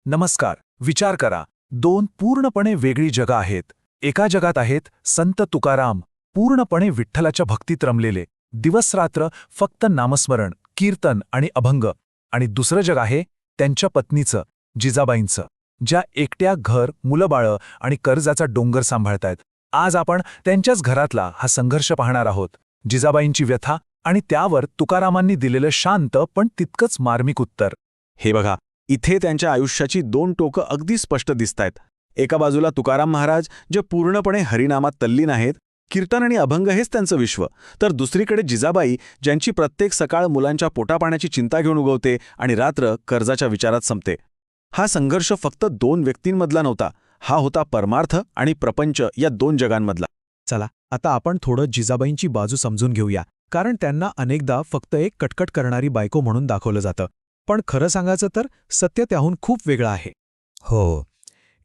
नमस्कार. विचार करा, दोन पूर्णपणे वेगळी जगं आहेत. एका जगात आहेत संत तुकाराम, पूर्णपणे विठ्ठलाच्या भक्तीत रमलेले, दिवसरात्र फक्त नामस्मरण, कीर्तन आणि अभंग. आणि दुसरं जग आहे त्यांच्या पत्नीचं, जिजाबाईंचं, ज्या एकट्या घर, मुलंबाळं आणि कर्जाचा डोंगर सांभाळतायत. आज आपण त्यांच्याच घरातला हा संघर्ष पाहणार आहोत. जिजाबाईंची व्यथा आणि त्यावर तुकारामांनी दिलेलं शांत पण तितकंच मार्मिक उत्तर. हे बघा, इथे त्यांच्या आयुष्याची दोन टोकं अगदी स्पष्ट दिसतायत. एका बाजूला तुकाराम महाराज, जे पूर्णपणे हरिनामात तल्लीन आहेत, कीर्तन आणि अभंग हेच त्यांचं विश्व. तर दुसरीकडे जिजाबाई, ज्यांची प्रत्येक सकाळ मुलांच्या पोटापाण्याची चिंता घेऊन उगवते आणि रात्र कर्जाच्या विचारात संपते. हा संघर्ष फक्त दोन व्यक्तींमधला नव्हता, हा होता परमार्थ आणि प्रपंच या दोन जगांमधला. चला, आता आपण थोडं जिजाबाईंची बाजू समजून घेऊया, कारण त्यांना अनेकदा फक्त एक कटकट करणारी बायको म्हणून दाखवलं जातं. पण खरं सांगायचं तर सत्य त्याहून खूप वेगळं आहे. हो,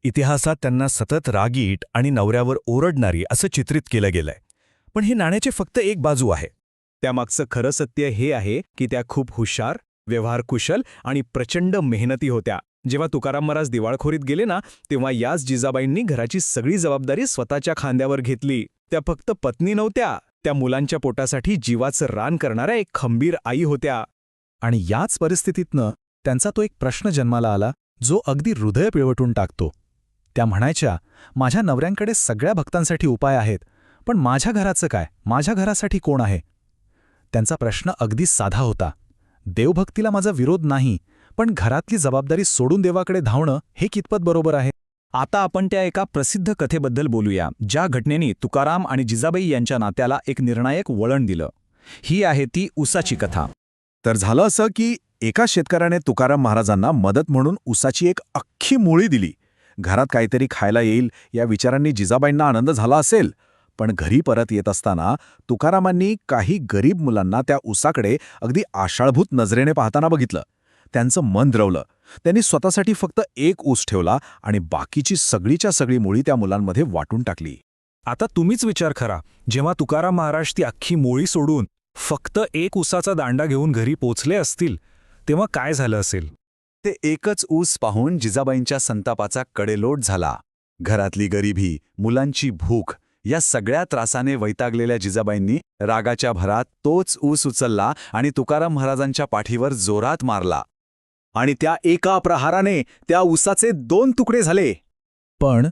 इतिहासात त्यांना सतत रागीट आणि नवऱ्यावर ओरडणारी असं चित्रित केलं गेलंय. पण हे नाण्याचे फक्त एक बाजू आहे. त्यामागचं खरं सत्य हे आहे की त्या खूप हुशार, व्यवहारकुशल आणि प्रचंड मेहनती होत्या. जेव्हा तुकाराम महाराज दिवाळखोरीत गेले ना, तेव्हा याच जिजाबाईंनी घराची सगळी जबाबदारी स्वतःच्या खांद्यावर घेतली. त्या फक्त पत्नी नव्हत्या, त्या मुलांच्या पोटासाठी जीवाचं रान करणाऱ्या एक खंबीर आई होत्या. आणि याच परिस्थितीतनं त्यांचा तो एक प्रश्न जन्माला आला, जो अगदी हृदय पिळवटून टाकतो. त्या म्हणायच्या, माझ्या नवऱ्यांकडे सगळ्या भक्तांसाठी उपाय आहेत, पण माझ्या घराचं काय, माझ्या घरासाठी कोण आहे? त्यांचा प्रश्न अगदी साधा होता. देवभक्तीला माझा विरोध नाही, पण घरातली जबाबदारी सोडून देवाकडे धावणं हे कितपत बरोबर आहे? आता आपण त्या एका प्रसिद्ध कथेबद्दल बोलूया, ज्या घटनेने तुकाराम आणि जिजाबाई यांच्या नात्याला एक निर्णायक वळण दिलं. ही आहे ती उसाची कथा. तर झालं असं की एका शेतकऱ्याने तुकाराम महाराजांना मदत म्हणून उसाची एक अख्खी मुळी दिली. घरात काहीतरी खायला येईल या विचारांनी जिजाबाईंना आनंद झाला असेल, पण घरी परत येत असताना तुकारामांनी काही गरीब मुलांना त्या उसाकडे अगदी आशाळभूत नजरेने पाहताना बघितलं. त्यांचं मन द्रवलं. त्यांनी स्वतःसाठी फक्त एक ऊस ठेवला आणि बाकीची सगळीच्या सगळी मुळी त्या मुलांमध्ये वाटून टाकली. आता तुम्हीच विचार करा, जेव्हा तुकाराम महाराज ती अख्खी मोळी सोडून फक्त एक उसाचा दांडा घेऊन घरी पोचले असतील, तेव्हा काय झालं असेल? ते एकच ऊस पाहून जिजाबाईंच्या संतापाचा कडेलोट झाला. घरातली गरिबी, मुलांची भूक या सगळ्या त्रासाने वैतागलेल्या जिजाबाईंनी रागाच्या भरात तोच ऊस उचलला आणि तुकाराम महाराजांच्या पाठीवर जोरात मारला. आणि त्या एका प्रहाराने त्या ऊसाचे 2 तुकडे झाले. पण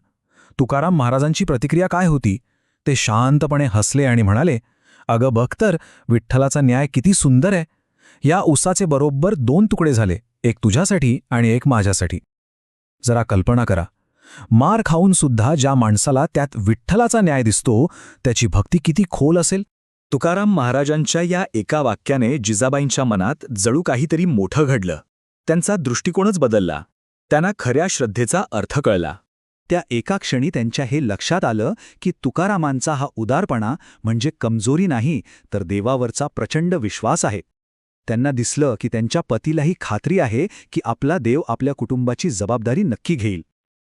तुकाराम महाराजांची प्रतिक्रिया काय होती? ते शांतपणे हसले आणि म्हणाले, अगं बघ तर, विठ्ठलाचा न्याय किती सुंदर आहे. या उसाचे बरोबर 2 तुकडे झाले, एक तुझ्यासाठी आणि एक माझ्यासाठी. जरा कल्पना करा, मार खाऊन सुद्धा ज्या माणसाला त्यात विठ्ठलाचा न्याय दिसतो, त्याची भक्ती किती खोल असेल. तुकाराम महाराजांच्या या एका वाक्याने जिजाबाईंच्या मनात जणू काहीतरी मोठं घडलं. त्यांचा दृष्टिकोनच बदलला. त्यांना खऱ्या श्रद्धेचा अर्थ कळला. त्या एका क्षणी त्यांच्या हे लक्षात आलं की तुकारामांचा हा उदारपणा म्हणजे कमजोरी नाही, तर देवावरचा प्रचंड विश्वास आहे. त्यांना दिसलं की त्यांच्या पतीलाही खात्री आहे की आपला देव आपल्या कुटुंबाची जबाबदारी नक्की घेईल.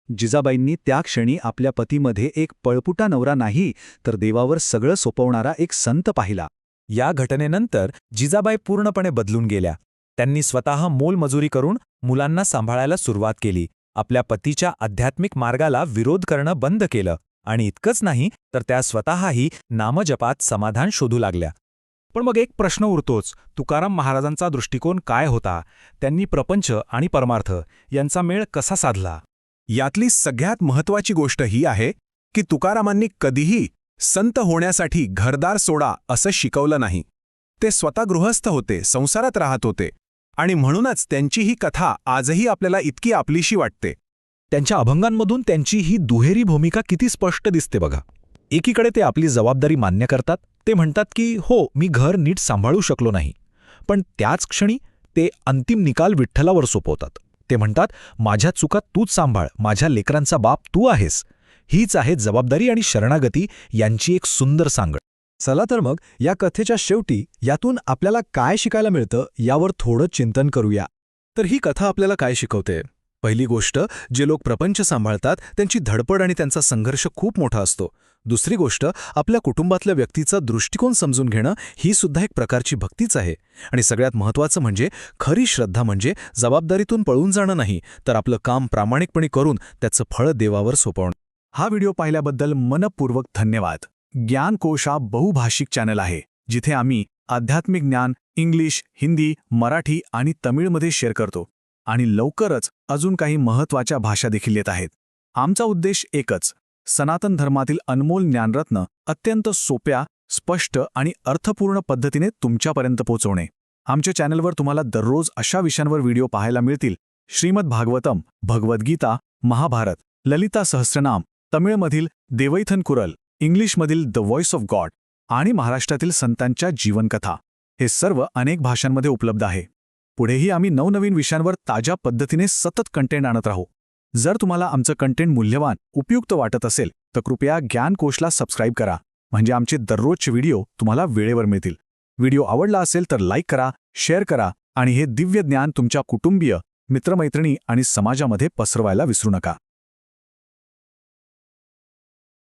जिजाबाईंनी त्या क्षणी आपल्या पतीमध्ये एक पळपुटा नवरा नाही, तर देवावर सगळं सोपवणारा एक संत पाहिला. या घटनेनंतर जिजाबाई पूर्णपणे बदलून गेल्या. त्यांनी स्वतः मोलमजुरी करून मुलांना सांभाळायला सुरुवात केली. आपल्या पतीच्या आध्यात्मिक मार्गाला विरोध करणं बंद केलं. आणि इतकंच नाही, तर त्या स्वतःही नामजपात समाधान शोधू लागल्या. पण मग एक प्रश्न उरतोच, तुकाराम महाराजांचा दृष्टिकोन काय होता? त्यांनी प्रपंच आणि परमार्थ यांचा मेळ कसा साधला? यातली सगळ्यात महत्त्वाची गोष्ट ही आहे की तुकारामांनी कधीही संत होण्यासाठी घरदार सोडा असं शिकवलं नाही. ते स्वतः गृहस्थ होते, संसारात राहत होते, आणि म्हणूनच त्यांची ही कथा आजही आपल्याला इतकी आपलीशी वाटते. त्यांच्या अभंगांमधून त्यांची ही दुहेरी भूमिका किती स्पष्ट दिसते बघा. एकीकडे ते आपली जबाबदारी मान्य करतात. ते म्हणतात की हो, मी घर नीट सांभाळू शकलो नाही, पण त्याच क्षणी ते अंतिम निकाल विठ्ठलावर सोपवतात. ते म्हणतात, माझ्या चुका तूच सांभाळ, माझ्या लेकरांचा बाप तू आहेस. हीच आहे जबाबदारी आणि शरणागती यांची एक सुंदर सांगड. चला तर मग या कथेच्या शेवटी यातून आपल्याला काय शिकायला मिळतं यावर थोडं चिंतन करूया. तर ही कथा आपल्याला काय शिकवते? पहिली गोष्ट, जे लोक प्रपंच सांभाळतात त्यांची धडपड आणि त्यांचा संघर्ष खूप मोठा असतो. दुसरी गोष्ट, आपल्या कुटुंबातल्या व्यक्तीचा दृष्टिकोन समजून घेणं ही सुद्धा एक प्रकारची भक्तीच आहे. आणि सगळ्यात महत्त्वाचं म्हणजे खरी श्रद्धा म्हणजे जबाबदारीतून पळून जाणं नाही, तर आपलं काम प्रामाणिकपणे करून त्याचं फळ देवावर सोपवणं. हा व्हिडिओ पाहिल्याबद्दल मनपूर्वक धन्यवाद. ज्ञानकोश हा बहुभाषिक चॅनल आहे, जिथे आम्ही आध्यात्मिक ज्ञान इंग्लिश, हिंदी, मराठी आणि तमिळमध्ये शेअर करतो. आणि लवकरच अजून काही महत्त्वाच्या भाषा देखील येत आहेत. आमचा उद्देश एकच, सनातन धर्मातील अनमोल ज्ञानरत्न अत्यंत सोप्या, स्पष्ट आणि अर्थपूर्ण पद्धतीने तुमच्यापर्यंत पोहोचवणे. आमच्या चॅनलवर तुम्हाला दररोज अशा विषयांवर व्हिडिओ पाहायला मिळतील. श्रीमद भागवतम, भगवद्गीता, महाभारत, ललिता सहस्रनाम, तमिळमधील देवैथन कुरल, इंग्लिशमधील द व्हॉइस ऑफ गॉड आणि महाराष्ट्रातील संतांच्या जीवनकथा. हे सर्व अनेक भाषांमध्ये उपलब्ध आहे. पुढेही आम्ही नवनवीन विषयांवर ताज्या पद्धतीने सतत कंटेंट आणत राहू. जर तुम्हाला आमचं कंटेंट मूल्यवान, उपयुक्त वाटत असेल तर कृपया ज्ञानकोशला सबस्क्राईब करा, म्हणजे आमचे दररोजचे व्हिडिओ तुम्हाला वेळेवर मिळतील. व्हिडिओ आवडला असेल तर लाईक करा, शेअर करा आणि हे दिव्य ज्ञान तुमच्या कुटुंबीय, मित्रमैत्रिणी आणि समाजामध्ये पसरवायला विसरू नका.